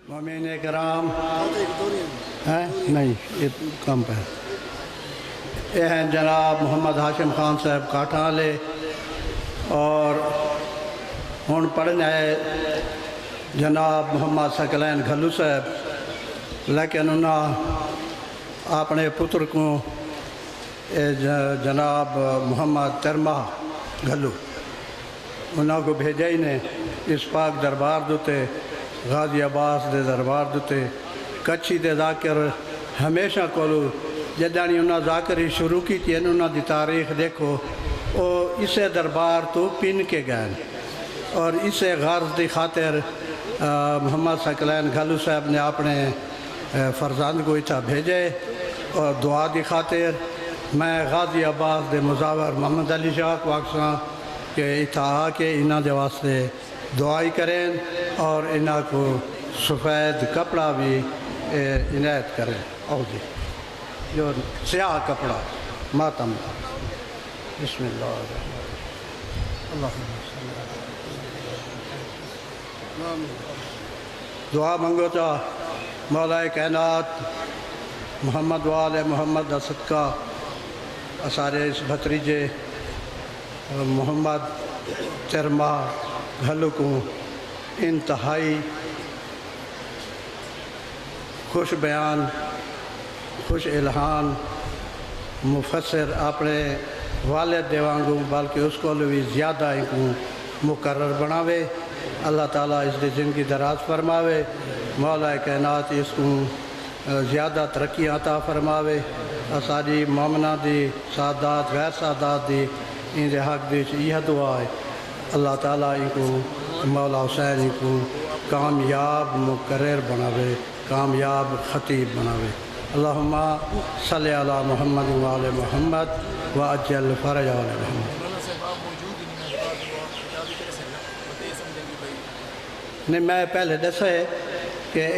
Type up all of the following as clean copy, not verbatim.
مومن کرام ہیں نہیں یہ کم پہ یہ ہیں جناب محمد ہاشم خان صاحب کاٹھا والے اور ہن پڑھنا ہے جناب محمد ثقلین گھلو صاحب لیکن انہوں اپنے پتر کو جناب محمد ترما گھلو انہوں کو بھیجا ہی نے اس پاک دربار دوتے غازی عباس دے دربار دوتے کچھی دے ذاکر ہمیشہ کولو جدانی انہوں ذاکری شروع کی تھی انہوں دی تاریخ دیکھو وہ اسے دربار تو پن کے گئے اور اسے غرض دی خاطر محمد ثقلین گھلو صاحب نے اپنے فرزند کو اتھا بھیجے اور دعا دی خاطر میں غازی عباس دے مزاور محمد علی شاہ کو آکساں کہ اتھا آ کے انہوں دے واسطے دعائی کریں اور انہوں کو سفید کپڑا بھی عنایت کریں اور جی جو سیاہ کپڑا ماتم بسم اللہ الرحمن الرحیم اللہم صلی اللہ علیہ وسلم دعا منگو تا مولا کائنات محمد وآل محمد دا صدقہ اسارے اس بھتریجے محمد ترما گھلو کو انتہائی خوش بیان خوش الہان مفسر اپنے والد دیوانگوں بلکہ اس کو بھی زیادہ کو مقرر بناوے اللہ تعالیٰ اس دی زندگی دراز فرماوے مولا کائنات اس کو زیادہ ترقی عطا فرماوے اساری مومنہ دی سادات غیر سادات دی ان دے حق دی یہ دعا ہے اللہ تعالیٰ ان کو مولا حسین ان کو کامیاب مقرر بناوے کامیاب خطیب بناوے اللہم صلی علی محمد وآل محمد وعجل فرج علی محمد نہیں میں پہلے دسا ہے کہ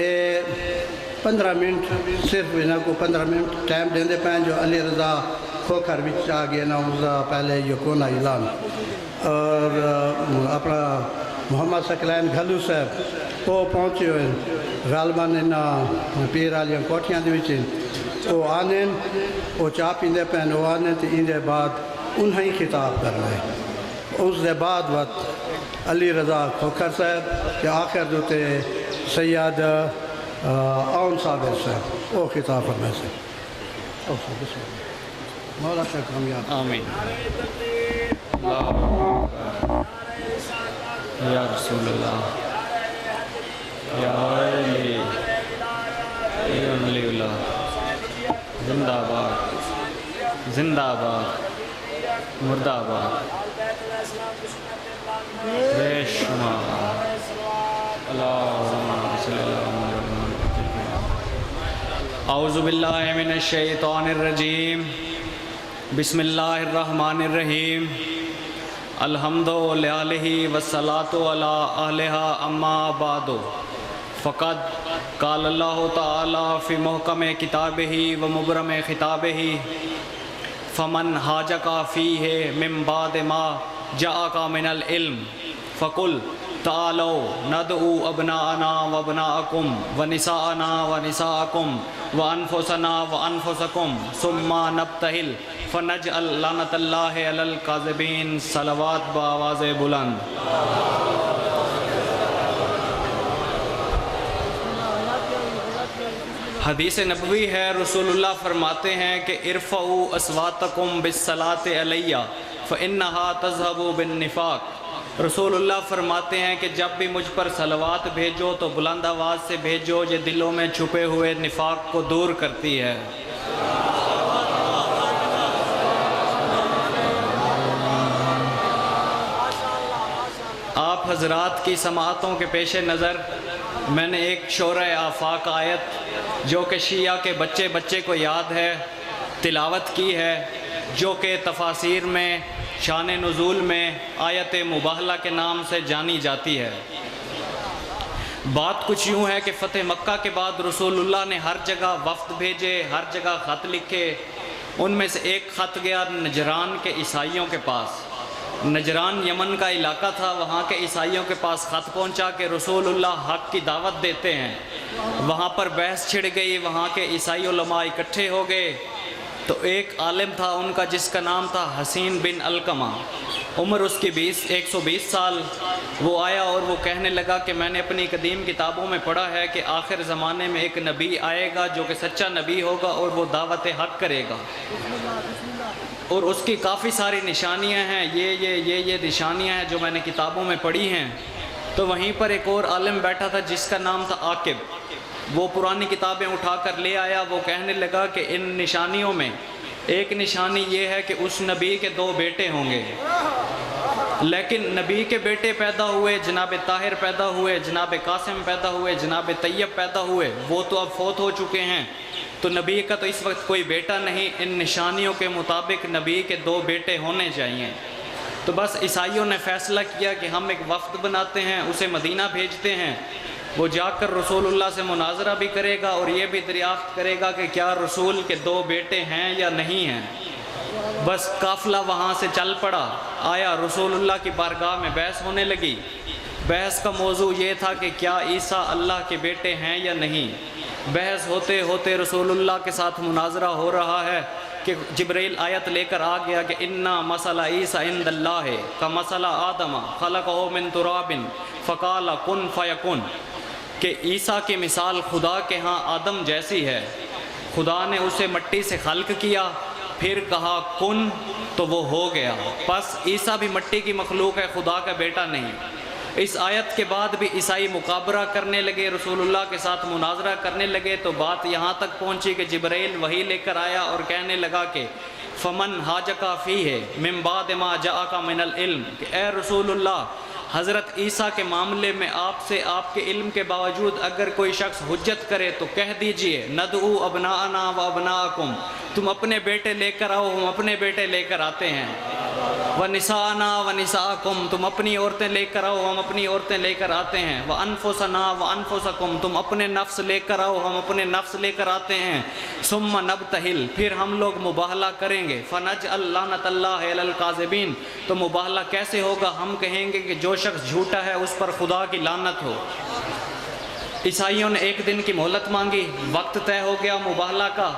15 منٹ صرف انہوں کو 15 منٹ ٹائم دیں دے پہن جو علی رضا کھوکھر بچ آگے نہ پہلے یکونہ اعلان اور اپنا محمد ثقلین گھلو صاحب وہ پہنچے ہوئے غالباً انہاں پیر آلیاں کوٹھیاں دے وچیں وہ آنے وہ چاہ پیندے پہن وہ آنے تو ان دے بعد انہاں ہی خطاب کر رہے اس دے بعد وقت علی رضا کھوکھر صاحب کہ آخر دوتے سید اون صابر صاحب وہ خطاب فرمائے سے بسم اللہ مولا سے کامیاب آمین یا رسول اللہ یا علی یا ولی اللہ زندہ آباد زندہ آباد مردہ آباد بے شمار اللہم صلی اللہ علیہ وسلم اعوذ باللہ من الشیطان الرجیم بسم اللہ الرحمن الرحیم الحمد للہ والصلاة علی اہلہا اما بعد فقد قال اللہ تعالی فی محکم کتابہ و مبرم خطابہ فمن حاجک فیہ من بعد ما جاءک من العلم فقل تعالوا ندعو ابناءنا وابناءکم ونساءنا ونساءکم وانفسنا وانفسکم ثم نبتہل فنجعل لعنت اللہ علی الکاذبین صلوات بآواز بلند حدیث نبوی ہے رسول اللہ فرماتے ہیں کہ ارفعوا اصواتکم بالصلاۃ علیہ فانہا تذہب بالنفاق رسول اللہ فرماتے ہیں کہ جب بھی مجھ پر صلوات بھیجو تو بلند آواز سے بھیجو یہ دلوں میں چھپے ہوئے نفاق کو دور کرتی ہے آپ حضرات کی سماعتوں کے پیش نظر میں نے ایک شورۂ آفاق آیت جو کہ شیعہ کے بچے بچے کو یاد ہے تلاوت کی ہے جو کہ تفاسیر میں شان نزول میں آیت مباہلہ کے نام سے جانی جاتی ہے بات کچھ یوں ہے کہ فتح مکہ کے بعد رسول اللہ نے ہر جگہ وفد بھیجے ہر جگہ خط لکھے ان میں سے ایک خط گیا نجران کے عیسائیوں کے پاس نجران یمن کا علاقہ تھا وہاں کے عیسائیوں کے پاس خط پہنچا کہ رسول اللہ حق کی دعوت دیتے ہیں وہاں پر بحث چھڑ گئی، وہاں کے عیسائی علماء اکٹھے ہو گئے، تو ایک عالم تھا ان کا جس کا نام تھا حسین بن علقمہ، عمر اس کی 120 سال۔ وہ آیا اور وہ کہنے لگا کہ میں نے اپنی قدیم کتابوں میں پڑھا ہے کہ آخر زمانے میں ایک نبی آئے گا جو کہ سچا نبی ہوگا اور وہ دعوت حق کرے گا، اور اس کی کافی ساری نشانیاں ہیں، یہ نشانیاں ہیں جو میں نے کتابوں میں پڑھی ہیں۔ تو وہیں پر ایک اور عالم بیٹھا تھا جس کا نام تھا عاقب، وہ پرانی کتابیں اٹھا کر لے آیا، وہ کہنے لگا کہ ان نشانیوں میں ایک نشانی یہ ہے کہ اس نبی کے 2 بیٹے ہوں گے، لیکن نبی کے بیٹے پیدا ہوئے، جناب طاہر پیدا ہوئے، جناب قاسم پیدا ہوئے، جناب طیب پیدا ہوئے، وہ تو اب فوت ہو چکے ہیں، تو نبی کا تو اس وقت کوئی بیٹا نہیں، ان نشانیوں کے مطابق نبی کے 2 بیٹے ہونے چاہیے۔ تو بس عیسائیوں نے فیصلہ کیا کہ ہم ایک وفد بناتے ہیں، اسے مدینہ بھیجتے ہیں، وہ جا کر رسول اللہ سے مناظرہ بھی کرے گا اور یہ بھی دریافت کرے گا کہ کیا رسول کے 2 بیٹے ہیں یا نہیں ہیں۔ بس قافلہ وہاں سے چل پڑا، آیا رسول اللہ کی بارگاہ میں بحث ہونے لگی۔ بحث کا موضوع یہ تھا کہ کیا عیسیٰ اللہ کے بیٹے ہیں یا نہیں۔ بحث ہوتے ہوتے رسول اللہ کے ساتھ مناظرہ ہو رہا ہے کہ جبرائیل آیت لے کر آ گیا کہ اِنَّا مَثَلَ عِیسَىٰ عِندَ اللہِ کَمَثَلِ آدَمَ خَلَقَهُ مِن تُرَابٍ فَقَالَ كُن فَيَكُن، کہ عیسیٰ کی مثال خدا کے ہاں آدم جیسی ہے، خدا نے اسے مٹی سے خلق کیا، پھر کہا کن تو وہ ہو گیا۔ پس عیسیٰ بھی مٹی کی مخلوق ہے، خدا کا بیٹا نہیں۔ اس آیت کے بعد بھی عیسائی مقابرہ کرنے لگے، رسول اللہ کے ساتھ مناظرہ کرنے لگے، تو بات یہاں تک پہنچی کہ جبرائیل وحی لے کر آیا اور کہنے لگا کہ فمن حاجکا فیہ من بعد ما جاءک من العلم، کہ اے رسول اللہ، حضرت عیسیٰ کے معاملے میں آپ سے آپ کے علم کے باوجود اگر کوئی شخص حجت کرے تو کہہ دیجئے ندعو ابناءنا و ابناءکم، تم اپنے بیٹے لے کر آؤ، ہم اپنے بیٹے لے کر آتے ہیں، وَنِسَاءَنَا وَنِسَاءَكُمْ، تم اپنی عورتیں لے کر آؤ، ہم اپنی عورتیں لے کر آتے ہیں، وَأَنفُسَنَا وَأَنفُسَكُمْ، تم اپنے نفس لے کر آؤ، ہم اپنے نفس لے کر آتے ہیں، ثُمَّ نَبْتَهِلْ، پھر ہم لوگ مباہلہ کریں گے، فَنَجْعَلْ لَعْنَةَ اللَّهِ عَلَى الْكَاذِبِينَ، تو مباہلہ کیسے ہوگا؟ ہم کہیں گے کہ جو شخص جھوٹا ہے اس پر خدا کی لعنت ہو۔ عیسائیوں نے ایک دن کی مہلت مانگی، وقت طے ہو گیا مباہلہ کا۔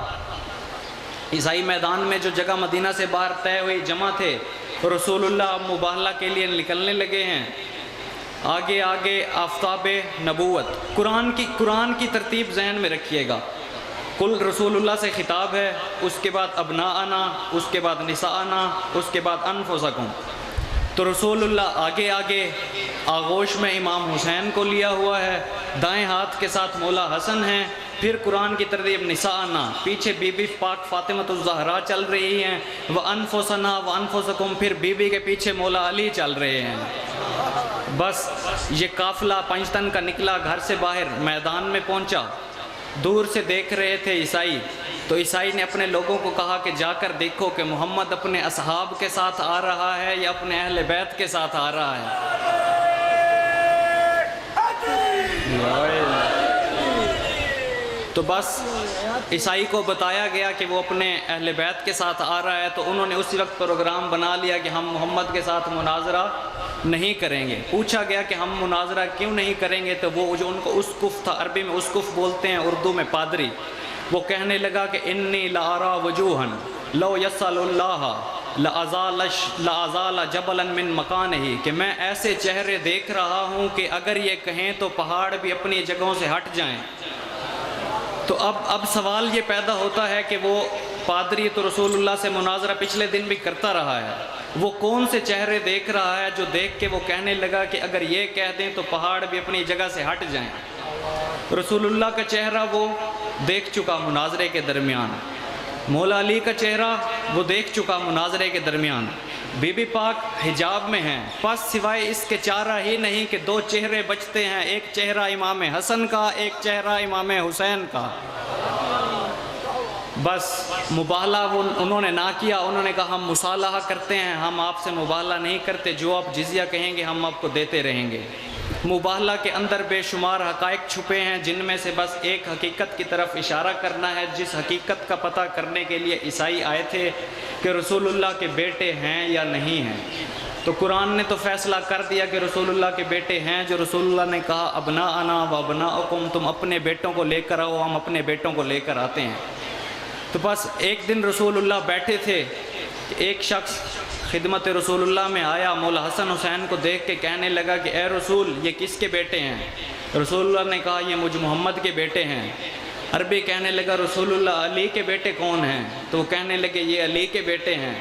عیسائی میدان میں جو جگہ مدینہ سے باہر طے ہوئی جمع تھے، رسول اللہ مباہلہ کے لیے نکلنے لگے ہیں۔ آگے آگے آفتاب نبوت، قرآن کی ترتیب ذہن میں رکھیے گا۔ کل رسول اللہ سے خطاب ہے، اس کے بعد ابناءنا، اس کے بعد نساءنا، اس کے بعد انفسکم۔ تو رسول اللہ آگے آگے آغوش میں امام حسین کو لیا ہوا ہے، دائیں ہاتھ کے ساتھ مولا حسن ہیں، پھر قرآن کی ترتیب نساءنا، پیچھے بی بی پاک فاطمۃ الزہرا چل رہی ہیں، وانفسنا وانفسکم، پھر بی بی کے پیچھے مولا علی چل رہے ہیں۔ بس یہ قافلہ پنجتن کا نکلا، گھر سے باہر میدان میں پہنچا، دور سے دیکھ رہے تھے عیسائی، تو عیسائی نے اپنے لوگوں کو کہا کہ جا کر دیکھو کہ محمد اپنے اصحاب کے ساتھ آ رہا ہے یا اپنے اہل بیت کے ساتھ آ رہا ہے۔ تو بس عیسائی کو بتایا گیا کہ وہ اپنے اہل بیت کے ساتھ آ رہا ہے، تو انہوں نے اسی وقت پروگرام بنا لیا کہ ہم محمد کے ساتھ مناظرہ نہیں کریں گے۔ پوچھا گیا کہ ہم مناظرہ کیوں نہیں کریں گے، تو وہ جو ان کو اسقف تھا، عربی میں اسقف بولتے ہیں، اردو میں پادری، وہ کہنے لگا کہ انی لارا وجوہن لو یسأل اللہ لازال جبلا من مکانہ، کہ میں ایسے چہرے دیکھ رہا ہوں کہ اگر یہ کہیں تو پہاڑ بھی اپنی جگہوں سے ہٹ جائیں۔ تو اب سوال یہ پیدا ہوتا ہے کہ وہ پادری تو رسول اللہ سے مناظرہ پچھلے دن بھی کرتا رہا ہے، وہ کون سے چہرے دیکھ رہا ہے جو دیکھ کے وہ کہنے لگا کہ اگر یہ کہہ دیں تو پہاڑ بھی اپنی جگہ سے ہٹ جائیں۔ رسول اللہ کا چہرہ وہ دیکھ چکا مناظرے کے درمیان، مولا علی کا چہرہ وہ دیکھ چکا مناظرے کے درمیان، بی بی پاک حجاب میں ہیں، پس سوائے اس کے چارہ ہی نہیں کہ 2 چہرے بچتے ہیں، ایک چہرہ امام حسن کا، ایک چہرہ امام حسین کا۔ بس مباہلہ انہوں نے نہ کیا، انہوں نے کہا ہم مصالحہ کرتے ہیں، ہم آپ سے مباہلہ نہیں کرتے، جو آپ جزیہ کہیں گے ہم آپ کو دیتے رہیں گے۔ مباہلہ کے اندر بے شمار حقائق چھپے ہیں، جن میں سے بس ایک حقیقت کی طرف اشارہ کرنا ہے، جس حقیقت کا پتہ کرنے کے لیے عیسائی آئے تھے کہ رسول اللہ کے بیٹے ہیں یا نہیں ہیں۔ تو قرآن نے تو فیصلہ کر دیا کہ رسول اللہ کے بیٹے ہیں، جو رسول اللہ نے کہا ابناءنا و ابناؤکم، تم اپنے بیٹوں کو لے کر آؤ، ہم اپنے بیٹوں کو لے کر آتے ہیں۔ تو بس ایک دن رسول اللہ بیٹھے تھے، ایک شخص خدمت رسول اللہ میں آیا، مولا حسن حسین کو دیکھ کے کہنے لگا کہ اے رسول یہ کس کے بیٹے ہیں؟ رسول اللہ نے کہا یہ مجھ محمد کے بیٹے ہیں۔ عربی کہنے لگا رسول اللہ علی کے بیٹے کون ہیں؟ تو وہ کہنے لگے یہ علی کے بیٹے ہیں۔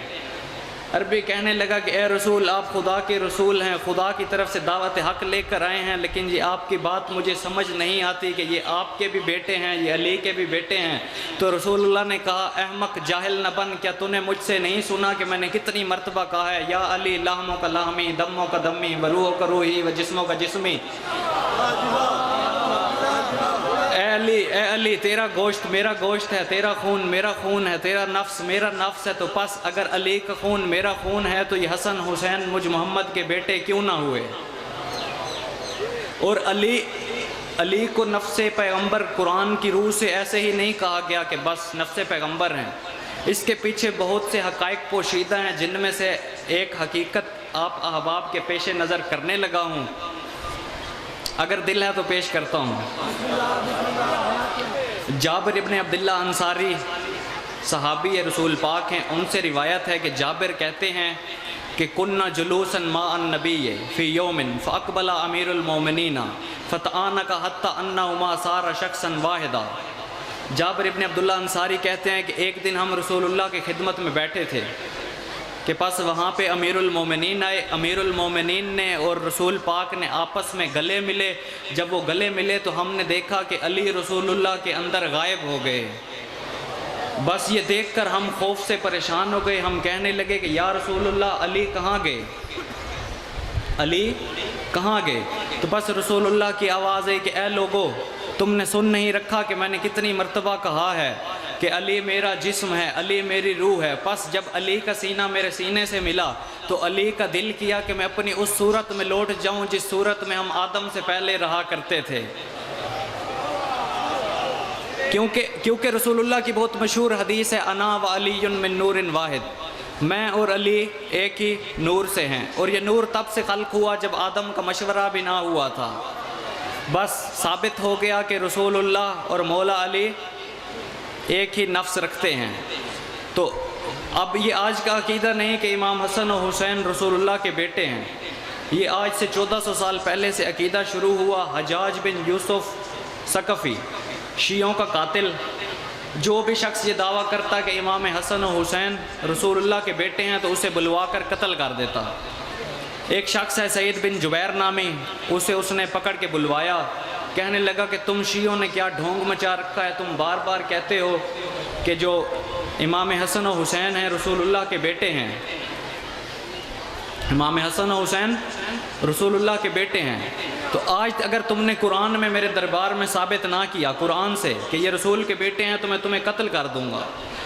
عربی کہنے لگا کہ اے رسول آپ خدا کے رسول ہیں، خدا کی طرف سے دعوت حق لے کر آئے ہیں، لیکن یہ آپ کی بات مجھے سمجھ نہیں آتی کہ یہ آپ کے بھی بیٹے ہیں، یہ علی کے بھی بیٹے ہیں۔ تو رسول اللہ نے کہا احمق جاہل نہ بن، کیا تو نے مجھ سے نہیں سنا کہ میں نے کتنی مرتبہ کہا ہے یا علی لحموں کا لحمی دموں کا دمی و روحوں کا روحی و جسموں کا جسمی۔ اے علی تیرا گوشت میرا گوشت ہے، تیرا خون میرا خون ہے، تیرا نفس میرا نفس ہے، تو پس اگر علی کا خون میرا خون ہے تو یہ حسن حسین مجھ محمد کے بیٹے کیوں نہ ہوئے؟ اور علی کو نفس پیغمبر قرآن کی روح سے ایسے ہی نہیں کہا گیا کہ بس نفس پیغمبر ہیں، اس کے پیچھے بہت سے حقائق پوشیدہ ہیں، جن میں سے ایک حقیقت آپ احباب کے پیش نظر کرنے لگا ہوں، اگر دل ہے تو پیش کرتا ہوں۔ جابر ابن عبداللہ انصاری صحابی رسول پاک ہیں، ان سے روایت ہے کہ جابر کہتے ہیں کہ کننا جلوسا مع النبی فی یوم فاقبل امیر المومنین فتعانک حتی انہما صار شخصا واحدا۔ جابر ابن عبداللہ انصاری کہتے ہیں کہ ایک دن ہم رسول اللہ کی خدمت میں بیٹھے تھے کہ پس وہاں پہ امیر المومنین آئے، امیر المومنین نے اور رسول پاک نے آپس میں گلے ملے۔ جب وہ گلے ملے تو ہم نے دیکھا کہ علی رسول اللہ کے اندر غائب ہو گئے۔ بس یہ دیکھ کر ہم خوف سے پریشان ہو گئے، ہم کہنے لگے کہ یا رسول اللہ علی کہاں گئے، علی کہاں گئے؟ تو بس رسول اللہ کی آواز ہے کہ اے لوگو تم نے سن نہیں رکھا کہ میں نے کتنی مرتبہ کہا ہے کہ علی میرا جسم ہے، علی میری روح ہے۔ پس جب علی کا سینہ میرے سینے سے ملا تو علی کا دل کیا کہ میں اپنی اس صورت میں لوٹ جاؤں جس صورت میں ہم آدم سے پہلے رہا کرتے تھے، کیونکہ رسول اللہ کی بہت مشہور حدیث ہے انا و علی من نور واحد، میں اور علی ایک ہی نور سے ہیں، اور یہ نور تب سے خلق ہوا جب آدم کا مشورہ بھی نہ ہوا تھا۔ بس ثابت ہو گیا کہ رسول اللہ اور مولا علی ایک ہی نفس رکھتے ہیں۔ تو اب یہ آج کا عقیدہ نہیں کہ امام حسن و حسین رسول اللہ کے بیٹے ہیں، یہ آج سے 1400 سال پہلے سے عقیدہ شروع ہوا۔ حجاج بن یوسف ثقفی شیعوں کا قاتل، جو بھی شخص یہ دعویٰ کرتا کہ امام حسن و حسین رسول اللہ کے بیٹے ہیں تو اسے بلوا کر قتل کر دیتا۔ ایک شخص ہے سعید بن جبیر نامی، اسے اس نے پکڑ کے بلوایا، کہنے لگا کہ تم شیعوں نے کیا ڈھونگ مچا رکھا ہے، تم بار بار کہتے ہو کہ جو امام حسن و حسین ہیں رسول اللہ کے بیٹے ہیں، امام حسن و حسین رسول اللہ کے بیٹے ہیں، تو آج اگر تم نے قرآن میں میرے دربار میں ثابت نہ کیا قرآن سے کہ یہ رسول کے بیٹے ہیں تو میں تمہیں قتل کر دوں گا،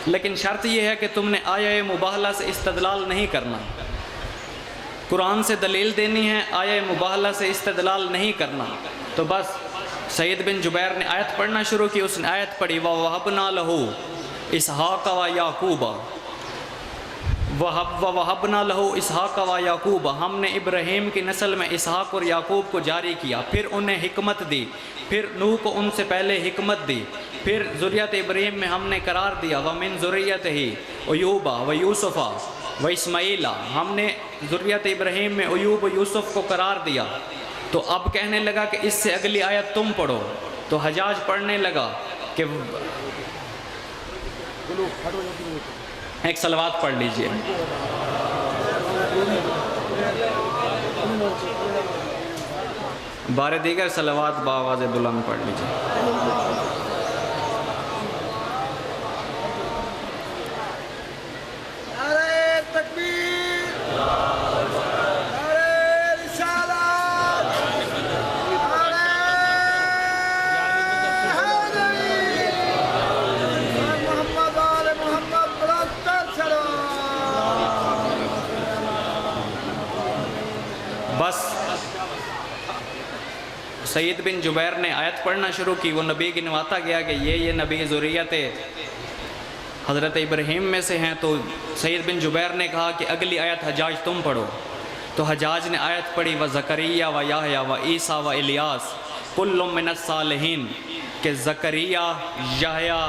لیکن شرط یہ ہے کہ تم نے آیہ مباہلہ سے استدلال نہیں کرنا، قرآن سے دلیل دینی ہے، آیہ مباہلہ سے استدلال نہیں کرنا۔ تو بس سعید بن جبیر نے آیت پڑھنا شروع کی، اس نے آیت پڑھی وَوَهَبْنَا لَهُ إِسْحَاقَ وَيَعْقُوبَ، وَوَهَبْنَا لَهُ إِسْحَاقَ وَيَعْقُوبَ، ہم نے ابراہیم کی نسل میں اسحاق اور یعقوب کو جاری کیا، پھر انہیں حکمت دی، پھر نوح کو ان سے پہلے حکمت دی، پھر ذریت ابراہیم میں ہم نے قرار دیا وَمِن ذُرِّيَّتِهِ أَيُّوبَ وَيُوسُفَ وَإِسماعیلَ، ہم نے ذریت ابراہیم میں ایوب و یوسف کو قرار دیا۔ تو اب کہنے لگا کہ اس سے اگلی آیت تم پڑھو، تو حجاج پڑھنے لگا کہ ایک صلوات پڑھ لیجئے۔ بار دیگر صلوات بآواز بلند پڑھ لیجئے۔ بس سعید بن جبیر نے آیت پڑھنا شروع کی، وہ نبی گنواتا گیا کہ یہ نبی ذریت حضرت ابراہیم میں سے ہیں، تو سعید بن جبیر نے کہا کہ اگلی آیت حجاج تم پڑھو۔ تو حجاج نے آیت پڑھی و زکریہ و یحییٰ و عیسیٰ و الیاس کل من الصالحین، کہ زکریہ، یحییٰ،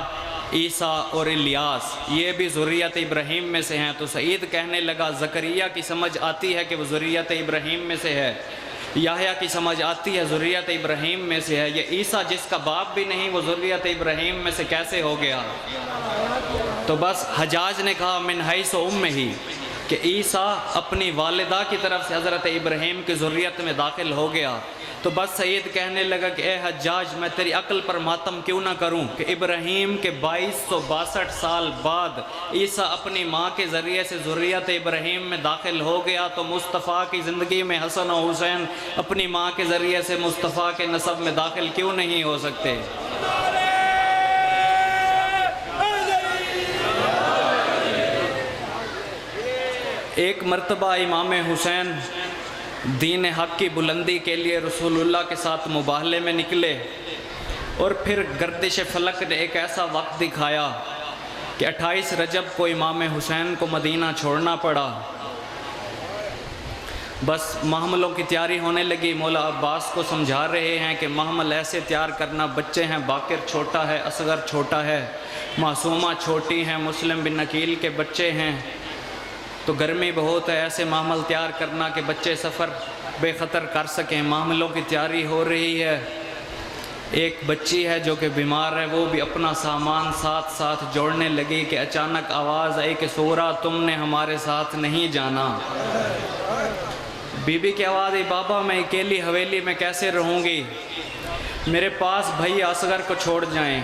عیسیٰ اور الیاس یہ بھی ذریت ابراہیم میں سے ہیں۔ تو سعید کہنے لگا زکریہ کی سمجھ آتی ہے کہ وہ ذریت ابراہیم میں سے ہے، یحییٰ کی سمجھ آتی ہے ذریت ابراہیم میں سے ہے، یہ عیسیٰ جس کا باپ بھی نہیں وہ ذریت ابراہیم میں سے کیسے ہو گیا؟ تو بس حجاج نے کہا من حیث امہ، کہ عیسیٰ اپنی والدہ کی طرف سے حضرت ابراہیم کی ذریت میں داخل ہو گیا۔ تو بس سعید کہنے لگا کہ اے حجاج میں تیری عقل پر ماتم کیوں نہ کروں کہ ابراہیم کے 2262 سال بعد عیسیٰ اپنی ماں کے ذریعے سے ذریت ابراہیم میں داخل ہو گیا، تو مصطفیٰ کی زندگی میں حسن و حسین اپنی ماں کے ذریعے سے مصطفیٰ کے نسب میں داخل کیوں نہیں ہو سکتے؟ ایک مرتبہ امام حسین دین حق کی بلندی کے لیے رسول اللہ کے ساتھ مباہلے میں نکلے، اور پھر گردش فلک نے ایک ایسا وقت دکھایا کہ 28 رجب کو امام حسین کو مدینہ چھوڑنا پڑا۔ بس محملوں کی تیاری ہونے لگی، مولا عباس کو سمجھا رہے ہیں کہ محمل ایسے تیار کرنا، بچے ہیں، باقر چھوٹا ہے، اصغر چھوٹا ہے، معصومہ چھوٹی ہیں، مسلم بن عقیل کے بچے ہیں، تو گرمی بہت ہے، ایسے محمل تیار کرنا کہ بچے سفر بے خطر کر سکیں۔ محملوں کی تیاری ہو رہی ہے، ایک بچی ہے جو کہ بیمار ہے، وہ بھی اپنا سامان ساتھ جوڑنے لگی کہ اچانک آواز آئی کہ سورہ تم نے ہمارے ساتھ نہیں جانا۔ بی بی کی آواز آئی بابا میں اکیلی حویلی میں کیسے رہوں گی، میرے پاس بھائی اصغر کو چھوڑ جائیں۔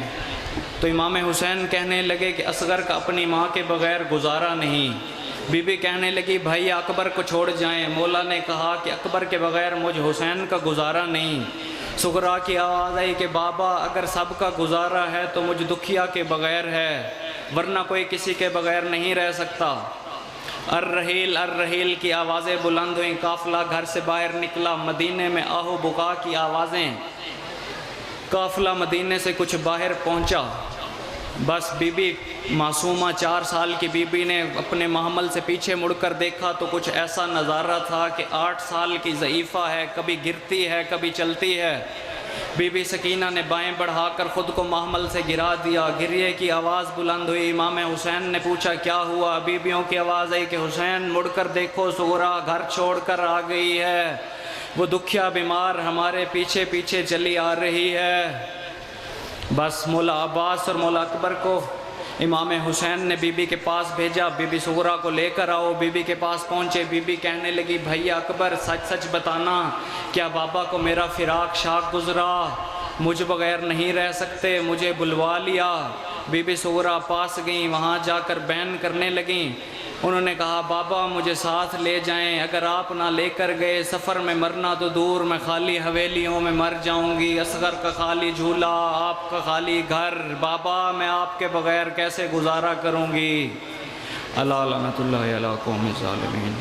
تو امام حسین کہنے لگے کہ اصغر کا اپنی ماں کے بغیر گزارا نہیں۔ بی بی کہنے لگی بھائی اکبر کو چھوڑ جائیں۔ مولا نے کہا کہ اکبر کے بغیر مجھ حسین کا گزارا نہیں۔ سغرا کی آواز آئی کہ بابا اگر سب کا گزارا ہے تو مجھ دکھیا کے بغیر ہے، ورنہ کوئی کسی کے بغیر نہیں رہ سکتا۔ الرحیل الرحیل کی آوازیں بلند ہوئیں، قافلہ گھر سے باہر نکلا، مدینے میں آہو بکا کی آوازیں، قافلہ مدینے سے کچھ باہر پہنچا۔ بس بی بی معصومہ 4 سال کی بی بی نے اپنے محمل سے پیچھے مڑ کر دیکھا تو کچھ ایسا نظارہ تھا کہ 8 سال کی ضعیفہ ہے، کبھی گرتی ہے کبھی چلتی ہے۔ بی بی سکینہ نے بائیں بڑھا کر خود کو محمل سے گرا دیا، گریے کی آواز بلند ہوئی۔ امام حسین نے پوچھا کیا ہوا؟ بیویوں کی آواز آئی کہ حسین مڑ کر دیکھو، سغرا گھر چھوڑ کر آ گئی ہے، وہ دکھیا بیمار ہمارے پیچھے پیچھے چلی آ رہی ہے۔ بس مولا عباس اور مولا اکبر کو امام حسین نے بی بی کے پاس بھیجا، بی بی سغرا کو لے کر آؤ۔ بی بی کے پاس پہنچے، بی بی کہنے لگی بھائی اکبر سچ سچ بتانا، کیا بابا کو میرا فراق شاق گزرا؟ مجھ بغیر نہیں رہ سکتے، مجھے بلوا لیا۔ بی بی سغرا پاس گئیں، وہاں جا کر بیان کرنے لگیں۔ انہوں نے کہا بابا مجھے ساتھ لے جائیں، اگر آپ نہ لے کر گئے سفر میں مرنا تو دور، میں خالی حویلیوں میں مر جاؤں گی، اصغر کا خالی جھولا، آپ کا خالی گھر، بابا میں آپ کے بغیر کیسے گزارا کروں گی؟ اللہ لعنت اللہ علی قوم الظالمین۔